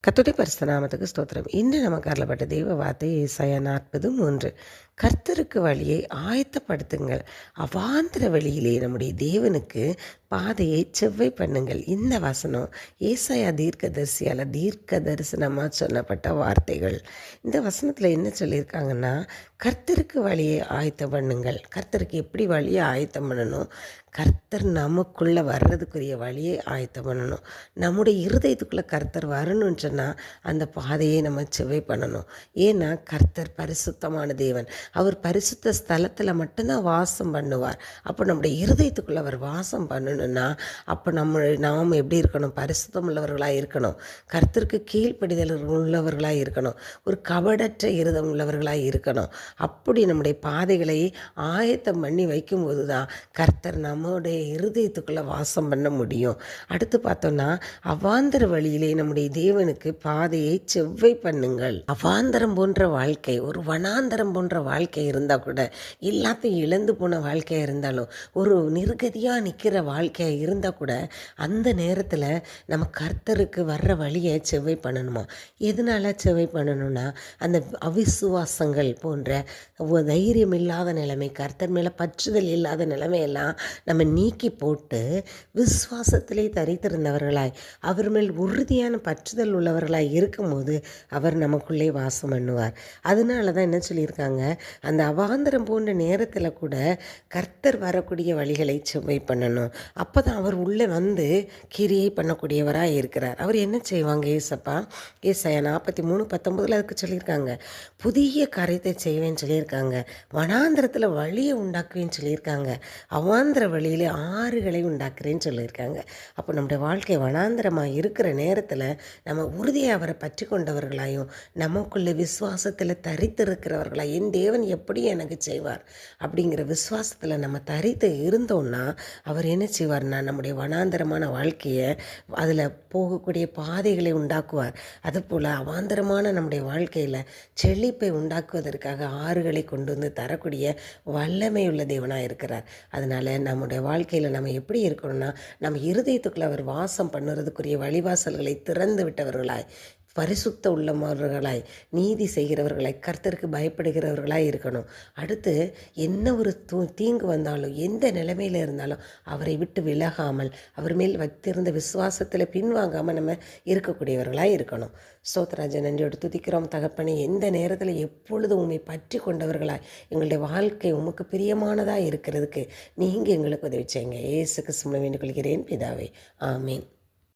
கர்த்தருடைய பரிசுத்த நாமத்துக்கு ஸ்தோத்திரம். இன்று நமக்கு அருளப்பட்ட தெய்வ வார்த்தை ஏசாயா 40:3. கர்த்தருக்கு வழியை ஆயத்தப்படுத்துங்கள், அவாந்தர வழியிலே நம்முடைய தேவனுக்கு பாதையை செவ்வை பண்ணுங்கள். இந்த வசனம் ஏசாயா தீர்க்க தரிசனமாக சொல்லப்பட்ட வார்த்தைகள். இந்த வசனத்தில் என்ன சொல்லியிருக்காங்கன்னா, கர்த்தருக்கு வழியை ஆயத்தம் பண்ணுங்கள். கர்த்தருக்கு எப்படி வழியை ஆயத்தம் பண்ணணும்? கர்த்தர் நமக்குள்ளே வர்றதுக்குரிய வழியை ஆயத்தம் பண்ணணும். நம்முடைய இருதயத்துக்குள்ளே கர்த்தர் வரணும்னு சொன்னால் அந்த பாதையை நம்ம செவ்வை பண்ணணும். ஏன்னா கர்த்தர் பரிசுத்தமான தேவன். அவர் பரிசுத்த ஸ்தலத்தில் மட்டும்தான் வாசம் பண்ணுவார். அப்போ நம்முடைய இருதயத்துக்குள்ளே அவர் வாசம் பண்ணணும்னா அப்போ நாம் எப்படி இருக்கணும்? பரிசுத்தம் உள்ளவர்களாக இருக்கணும். கர்த்தருக்கு கீழ்ப்படிதல் உள்ளவர்களாக இருக்கணும். ஒரு கபடற்ற இருதம் உள்ளவர்களாக இருக்கணும். அப்படி நம்முடைய பாதைகளை ஆயத்தம் பண்ணி வைக்கும்போது தான் கர்த்தர் நம்முடைய இருதயத்துக்குள்ளே வாசம் பண்ண முடியும். அடுத்து பார்த்தோம்னா, அவாந்தர வழியிலே நம்முடைய தேவனுக்கு பாதையை செவ்வை பண்ணுங்கள். அவாந்தரம் போன்ற வாழ்க்கை, ஒரு வனாந்தரம் போன்ற வாழ்க்கை இருந்தால் கூட, எல்லாத்தையும் இழந்து போன வாழ்க்கையாக இருந்தாலும், ஒரு நிர்கதியாக நிற்கிற வாழ்க்கையாக இருந்தால் கூட, அந்த நேரத்தில் நம்ம கர்த்தருக்கு வர்ற வழியை செவ்வை பண்ணணுமா? எதனால் செவ்வை பண்ணணும்னா, அந்த அவிசுவாசங்கள் போன்ற தைரியம் இல்லாத நிலைமை, கர்த்தர் மேலே பற்றுதல் இல்லாத நிலைமையெல்லாம் நம்ம நீக்கி போட்டு விசுவாசத்திலே தரித்திருந்தவர்களாய், அவர் மேல் உறுதியான பற்றுதல் உள்ளவர்களாய் இருக்கும்போது அவர் நமக்குள்ளே வாசம் பண்ணுவார். அதனால தான் என்ன சொல்லியிருக்காங்க, அந்த அவாந்தரம் போன்ற நேரத்தில் கூட கர்த்தர் வரக்கூடிய வழிகளை செவ்வை பண்ணணும். அப்போ தான் அவர் உள்ளே வந்து கிரியை பண்ணக்கூடியவராக இருக்கிறார். அவர் என்ன செய்வாங்க? ஏசப்பா ஏசாயா 43:19 அதுக்கு சொல்லியிருக்காங்க, புதிய காரியத்தை செய்வேன்னு சொல்லியிருக்காங்க, வனாந்திரத்தில் வழியை உண்டாக்குவேன்னு சொல்லியிருக்காங்க, அவாந்திர வழியில் ஆறுகளை உண்டாக்குறேன்னு சொல்லியிருக்காங்க. அப்போ நம்முடைய வாழ்க்கை வனாந்திரமாக இருக்கிற நேரத்தில் நம்ம உறுதியாக அவரை பற்றி கொண்டவர்களாயும், நமக்குள்ள விசுவாசத்தில் தரித்திருக்கிறவர்களாக, என் தேவன் எப்படி எனக்கு செய்வார் அப்படிங்கிற விசுவாசத்தில் நம்ம தரித்து இருந்தோம்னா அவர் என்ன செய்வார்னா, நம்முடைய வனாந்தரமான வாழ்க்கையை, அதில் போகக்கூடிய பாதைகளை உண்டாக்குவார். அதுபோல் அவாந்தரமான நம்முடைய வாழ்க்கையில் செழிப்பை உண்டாக்குவதற்காக ஆறுகளை கொண்டு வந்து தரக்கூடிய வல்லமை உள்ள தேவனாக இருக்கிறார். அதனால் நம்முடைய வாழ்க்கையில் நம்ம எப்படி இருக்கணும்னா, நம்ம இருதயத்துக்குள்ளே அவர் வாசம் பண்ணுறதுக்குரிய வழிவாசல்களை திறந்து விட்டவர்களாய், பரிசுத்த உள்ளவர்களாய், நீதி செய்கிறவர்களாய், கர்த்தருக்கு பயப்படுகிறவர்களாய் இருக்கணும். அடுத்து என்ன ஒரு தீங்கு வந்தாலும், எந்த நிலைமையில் இருந்தாலும் அவரை விட்டு விலகாமல், அவர் மேல் வைத்திருந்த விசுவாசத்தில் பின்வாங்காமல் நம்ம இருக்கக்கூடியவர்களாக இருக்கணும். ஸ்தோத்திராஜா, நன்றியோடு துதிக்கிறோம் தகப்பனே. எந்த நேரத்தில் எப்பொழுதும் உண்மை பற்றி கொண்டவர்களாய் எங்களுடைய வாழ்க்கை உமக்கு பிரியமானதாக இருக்கிறதுக்கு நீங்கள் எங்களுக்கு உதவி செய்யுங்க. இயேசு கிறிஸ்துவின் வேண்டிக் கொள்கிறேன் பிதாவே, ஆமீன்.